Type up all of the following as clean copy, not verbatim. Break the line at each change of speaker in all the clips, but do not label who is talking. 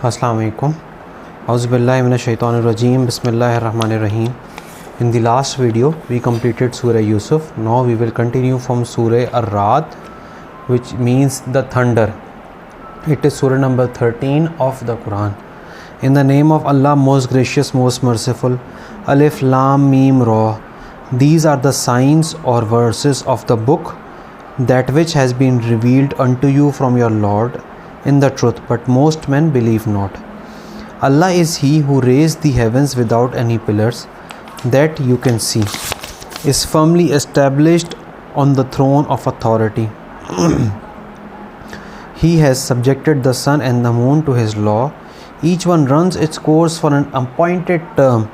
Assalamu alaikum. Auzubillahi minash shaitanir rajeem. Bismillahir rahmanir rahim. In the last video, we completed Surah Yusuf. Now we will continue from Surah Ar-Rad, which means the thunder. It is Surah number 13 of the Quran. In the name of Allah, most gracious, most merciful. Alif Lam Mim Ra. These are the signs or verses of the book, that which has been revealed unto you from your Lord in the truth, but most men believe not. Allah is He who raised the heavens without any pillars that you can see, is firmly established on the throne of authority. He has subjected the sun and the moon to His law. Each one runs its course for an appointed term.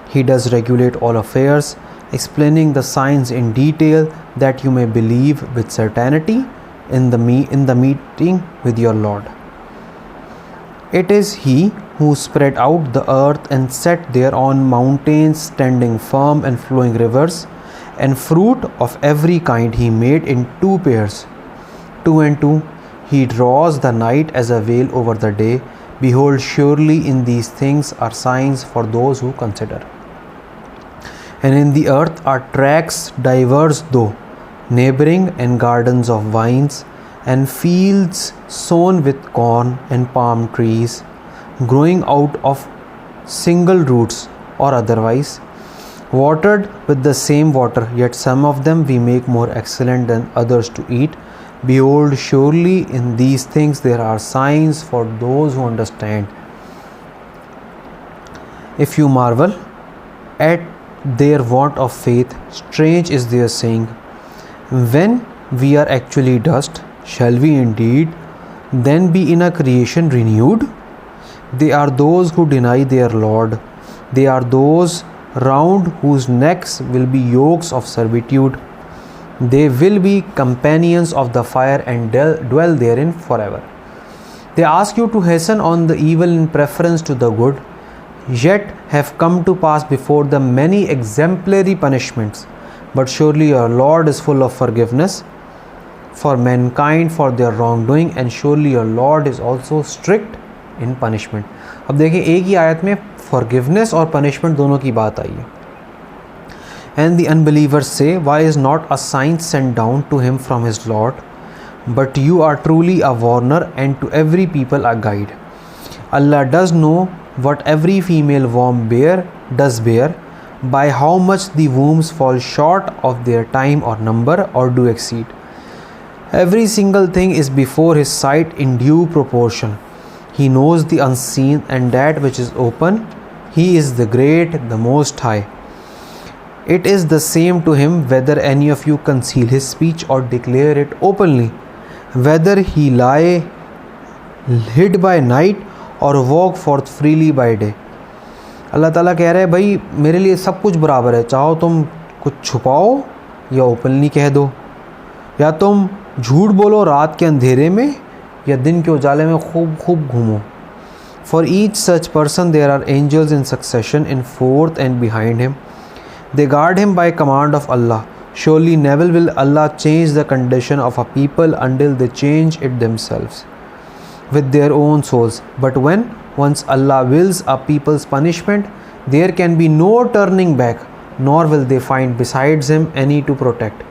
He does regulate all affairs, explaining the signs in detail, that you may believe with certainty in the meeting with your Lord. It is He who spread out the earth and set thereon mountains standing firm and flowing rivers, and fruit of every kind He made in two pairs, two and two. He draws the night as a veil over the day. Behold, surely in these things are signs for those who consider. And in the earth are tracts diverse though, neighboring, and gardens of vines, and fields sown with corn and palm trees, growing out of single roots or otherwise, watered with the same water, yet some of them we make more excellent than others to eat. Behold, surely in these things there are signs for those who understand. If you marvel at their want of faith, strange is their saying, when we are actually dust, shall we indeed then be in a creation renewed? They are those who deny their Lord. They are those round whose necks will be yokes of servitude. They will be companions of the fire and dwell therein forever. They ask you to hasten on the evil in preference to the good, yet have come to pass before them many exemplary punishments. But surely your Lord is full of forgiveness for mankind for their wrongdoing, and surely your Lord is also strict in punishment. अब देखिए एक ही आयत में forgiveness और punishment दोनों की बात आई है. And the unbelievers say, why is not a sign sent down to him from his Lord? But you are truly a warner, and to every people a guide. Allah does know what every female womb does bear, by how much the wombs fall short of their time or number, or do exceed. Every single thing is before His sight in due proportion. He knows the unseen and that which is open. He is the great, the most high. It is the same to Him whether any of you conceal His speech or declare it openly, whether he lie hid by night or walk forth freely by day. अल्लाह ताला कह रहे हैं, भाई मेरे लिए सब कुछ बराबर है, चाहो तुम कुछ छुपाओ या ओपनली कह दो, या तुम झूठ बोलो रात के अंधेरे में या दिन के उजाले में खूब घूमो. For each such person there are angels in succession in forth and behind him. They guard him by command of Allah. Surely never will Allah change the condition of a people until they change it themselves with their own souls. But when once Allah wills a people's punishment, there can be no turning back, nor will they find besides Him any to protect.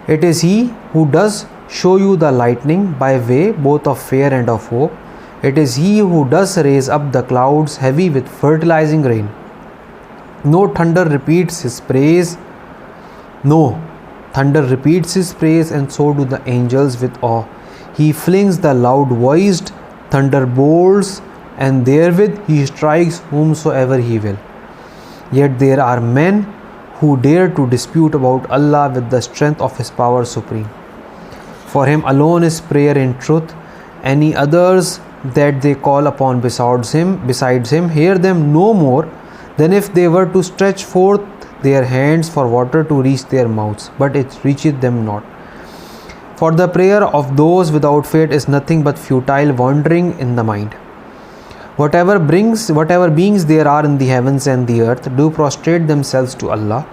It is He who does show you the lightning by way both of fear and of hope. It is He who does raise up the clouds heavy with fertilizing rain. No thunder repeats His praise. No, thunder repeats His praise, and so do the angels with awe. He flings the loud-voiced thunderbolts, and therewith He strikes whomsoever He will. Yet there are men who dare to dispute about Allah with the strength of His power supreme. For Him alone is prayer in truth. Any others that they call upon besides Him hear them no more than if they were to stretch forth their hands for water to reach their mouths, but it reacheth them not. For the prayer of those without faith is nothing but futile wandering in the mind. Whatever beings there are in the heavens and the earth do prostrate themselves to Allah,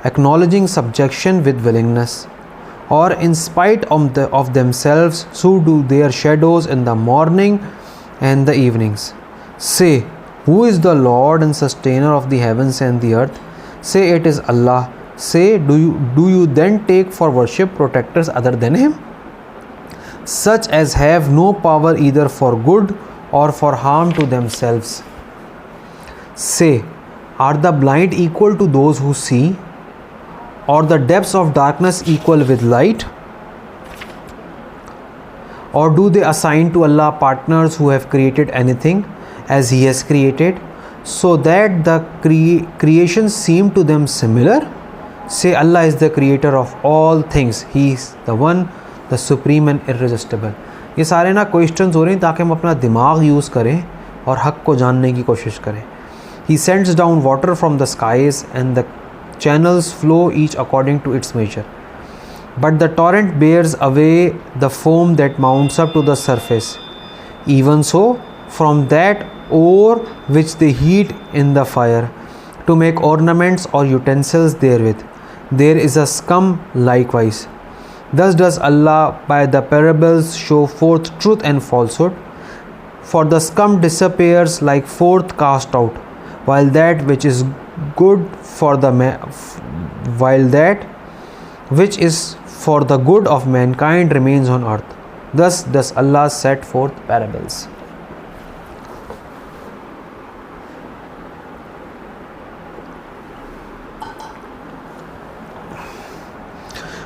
acknowledging subjection with willingness, or in spite of themselves, so do their shadows in the morning and the evenings. Say, who is the Lord and sustainer of the heavens and the earth? Say, it is Allah. Say, do you then take for worship protectors other than Him, such as have no power either for good or for harm to themselves? Say, are the blind equal to those who see, or the depths of darkness equal with light? Or do they assign to Allah partners who have created anything as He has created, so that the creations seem to them similar? Say, Allah is the creator of all things. He is the one, the supreme and irresistible. ये सारे ना questions हो रहे हैं ताकि हम अपना दिमाग यूज़ करें और हक़ को जानने की कोशिश करें. He sends down water from the skies and the channels flow each according to its measure. But the torrent bears away the foam that mounts up to the surface. Even so, from that ore which they heat in the fire to make ornaments or utensils therewith, there is a scum likewise. Thus does Allah by the parables show forth truth and falsehood. For the scum disappears like forth cast out, while that which is good for the for the good of mankind remains on earth. Thus does Allah set forth parables.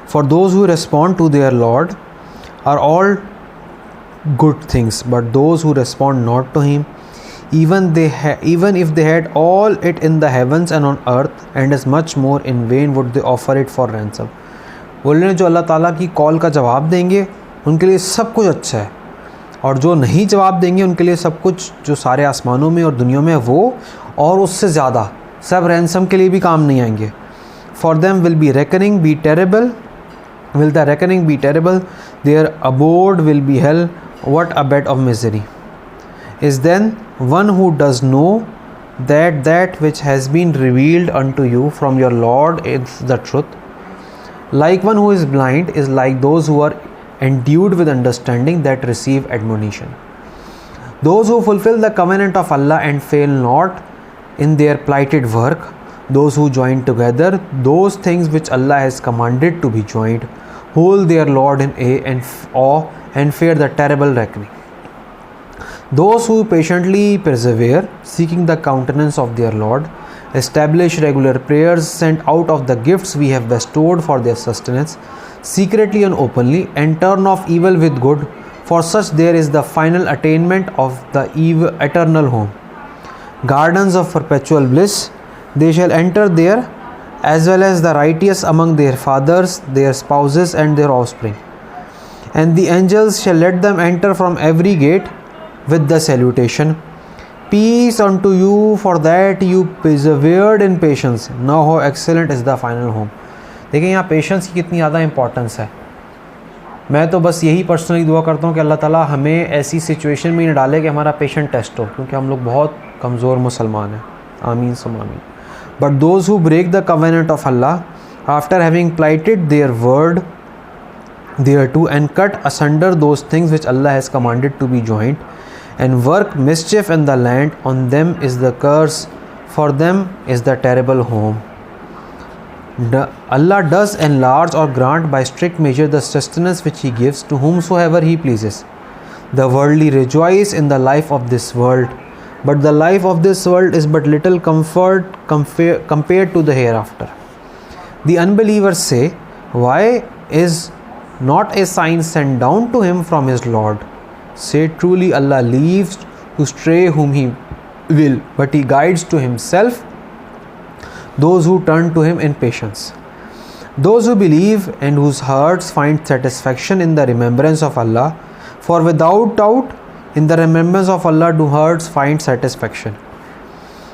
For those who respond to their Lord are all good things, but those who respond not to Him, even if they had all it in the heavens and on earth, and as much more, in vain would they offer it for ransom. बोल रहे हैं जो अल्लाह ताला की call का जवाब देंगे उनके लिए सब कुछ अच्छा है, और जो नहीं जवाब देंगे उनके लिए सब कुछ जो सारे आसमानों में और दुनिया में वो और उससे ज़्यादा सब रैंसम के लिए भी काम नहीं आएंगे. For them will the reckoning be terrible, their abode will be hell, what a bed of misery. Is then one who does know that which has been revealed unto you from your Lord is the truth? Like one who is blind is like those who are endued with understanding that receive admonition. Those who fulfill the covenant of Allah and fail not in their plighted work, those who join together those things which Allah has commanded to be joined, hold their Lord in awe and fear the terrible reckoning. Those who patiently persevere, seeking the countenance of their Lord, establish regular prayers sent out of the gifts we have bestowed for their sustenance, secretly and openly, and turn off evil with good, for such there is the final attainment of the eternal home. Gardens of perpetual bliss, they shall enter there, as well as the righteous among their fathers, their spouses, and their offspring. And the angels shall let them enter from every gate with the salutation, peace unto you, for that you persevered in patience. Now how excellent is the final home. देखिए यहाँ patience की कितनी ज़्यादा importance है. मैं तो बस यही पर्सनली दुआ करता हूँ कि अल्लाह ताला हमें ऐसी सिचुएशन में न डाले कि हमारा पेशेंट टेस्ट हो, क्योंकि हम लोग बहुत कमज़ोर मुसलमान हैं. आमीन सुम आमीन. But those who break the covenant of Allah after having plighted their word thereto and cut asunder those things which Allah has commanded to be joined, and work mischief in the land, on them is the curse, for them is the terrible home. Allah does enlarge or grant by strict measure the sustenance which He gives to whomsoever He pleases. The worldly rejoice in the life of this world, but the life of this world is but little comfort compared to the hereafter. The unbelievers say, why is not a sign sent down to him from his Lord? Say, truly Allah leaves to stray whom He will, but He guides to Himself those who turn to Him in patience. Those who believe and whose hearts find satisfaction in the remembrance of Allah, for without doubt in the remembrance of Allah do hearts find satisfaction.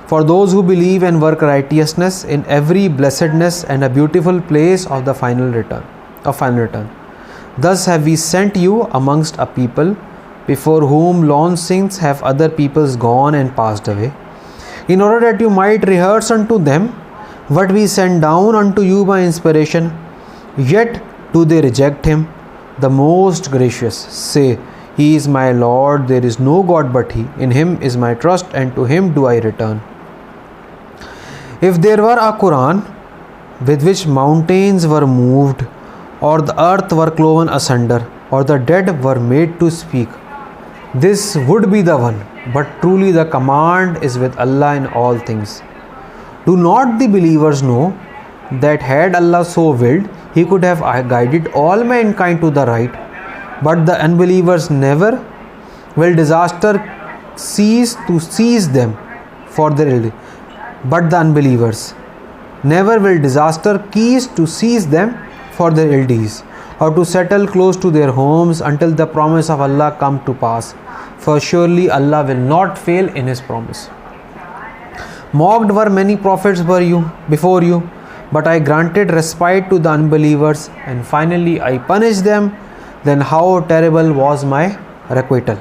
For those who believe and work righteousness in every blessedness and a beautiful place of the final return. Thus have we sent you amongst a people before whom long since have other peoples gone and passed away, in order that you might rehearse unto them what we send down unto you by inspiration. Yet do they reject Him, the most gracious. Say, He is my Lord, there is no God but He. In Him is my trust and to Him do I return. If there were a Quran with which mountains were moved, or the earth were cloven asunder, or the dead were made to speak, this would be the one. But truly the command is with Allah in all things. Do not the believers know that had Allah so willed, He could have guided all mankind to the right? But the unbelievers never will disaster cease to seize them for their ill. But the unbelievers never will disaster cease to seize them for their ill deeds, or to settle close to their homes until the promise of Allah come to pass. For surely Allah will not fail in His promise. Mocked were many prophets before you, but I granted respite to the unbelievers, and finally I punished them. Then how terrible was my requital.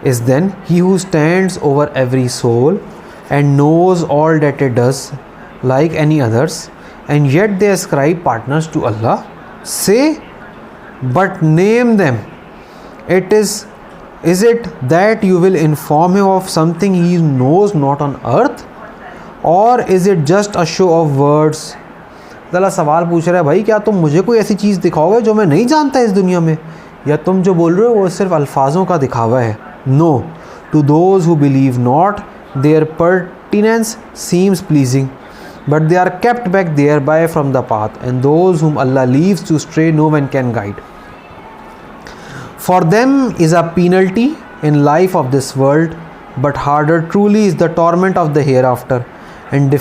Is then He who stands over every soul and knows all that it does like any others, and yet they ascribe partners to Allah? Say, but name them. Is it that you will inform him of something he knows not on earth, or is it just a show of words? अल्लाह सवाल पूछ रहा है, भाई क्या तुम मुझे कोई ऐसी चीज़ दिखाओगे जो मैं नहीं जानता इस दुनिया में, या तुम जो बोल रहे हो वो सिर्फ अल्फाजों का दिखावा है? No, to those who believe not, their pertinence seems pleasing, but they are kept back thereby from the path, and those whom Allah leaves to stray no one can guide. For them is a penalty in life of this world, but harder truly is the torment of the hereafter, and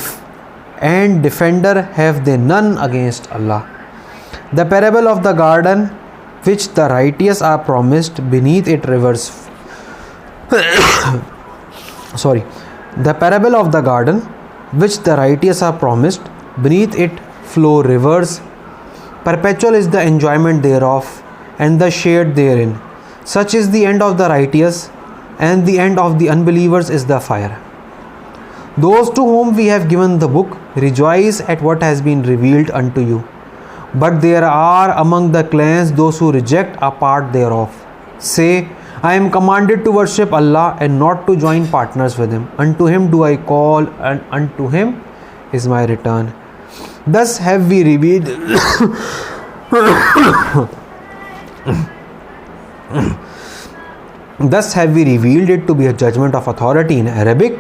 defender have they none against Allah. The parable of the garden which the righteous are promised, beneath it rivers the parable of the garden which the righteous are promised, beneath it flow rivers. Perpetual is the enjoyment thereof, and the shade therein. Such is the end of the righteous, and the end of the unbelievers is the fire. Those to whom we have given the book rejoice at what has been revealed unto you, but there are among the clans those who reject a part thereof. Say, I am commanded to worship Allah and not to join partners with Him. Unto Him do I call, and unto Him is my return. Thus have we revealed it to be a judgment of authority in Arabic.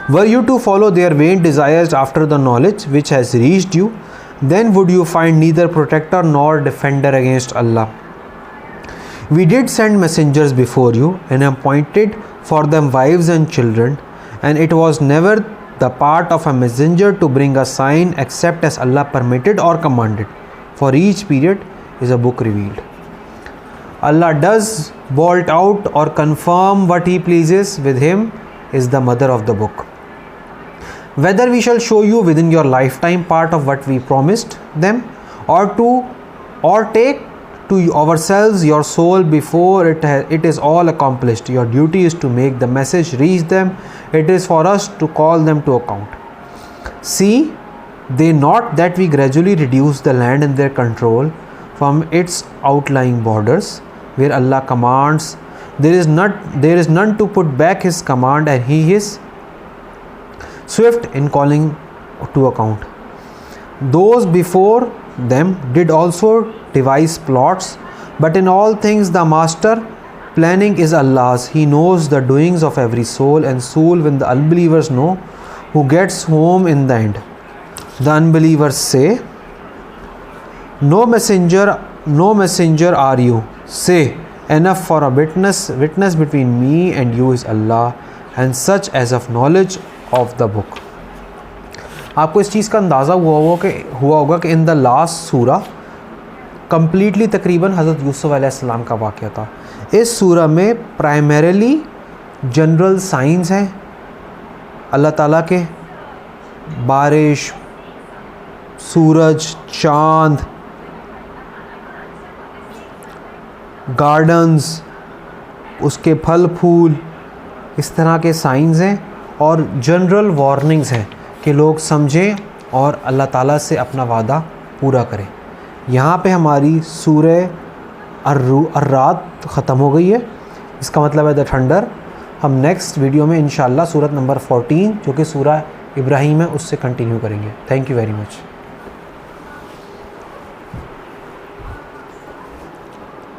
Were you to follow their vain desires after the knowledge which has reached you, then would you find neither protector nor defender against Allah. We did send messengers before you, and appointed for them wives and children, and it was never the part of a messenger to bring a sign except as Allah permitted or commanded. For each period is a book revealed. Allah does bolt out or confirm what He pleases. With Him is the mother of the book. Whether we shall show you within your lifetime part of what we promised them, or take to ourselves your soul before it is all accomplished, your duty is to make the message reach them. It is for us to call them to account. See they not that we gradually reduce the land in their control from its outlying borders, where Allah commands, there is none to put back His command, and He is swift in calling to account. Those before them did also devise plots, but in all things the master planning is Allah's. He knows the doings of every soul, and soul when the unbelievers know who gets home in the end. The unbelievers say, No messenger are you. Say, enough for a witness between me and you is Allah, and such as of knowledge of the book. आपको इस चीज़ का अंदाज़ा हुआ होगा कि in the last सूरा completely तकरीबन हज़रत यूसुफ अलैहिस्सलाम का वाक़या था. इस सूरा में प्राइमरीली जनरल साइंस हैं अल्लाह ताला के, बारिश, सूरज, चाँद, गार्डन्स, उसके फल फूल, इस तरह के साइंस हैं, और जनरल वार्निंग्स हैं कि लोग समझें और अल्लाह ताला से अपना वादा पूरा करें. यहाँ पे हमारी सूरह अर्राद ख़त्म हो गई है, इसका मतलब है द थंडर। हम नेक्स्ट वीडियो में इंशाल्लाह सूरत नंबर 14 जो कि सूरह इब्राहीम है उससे कंटिन्यू करेंगे। Thank you very much.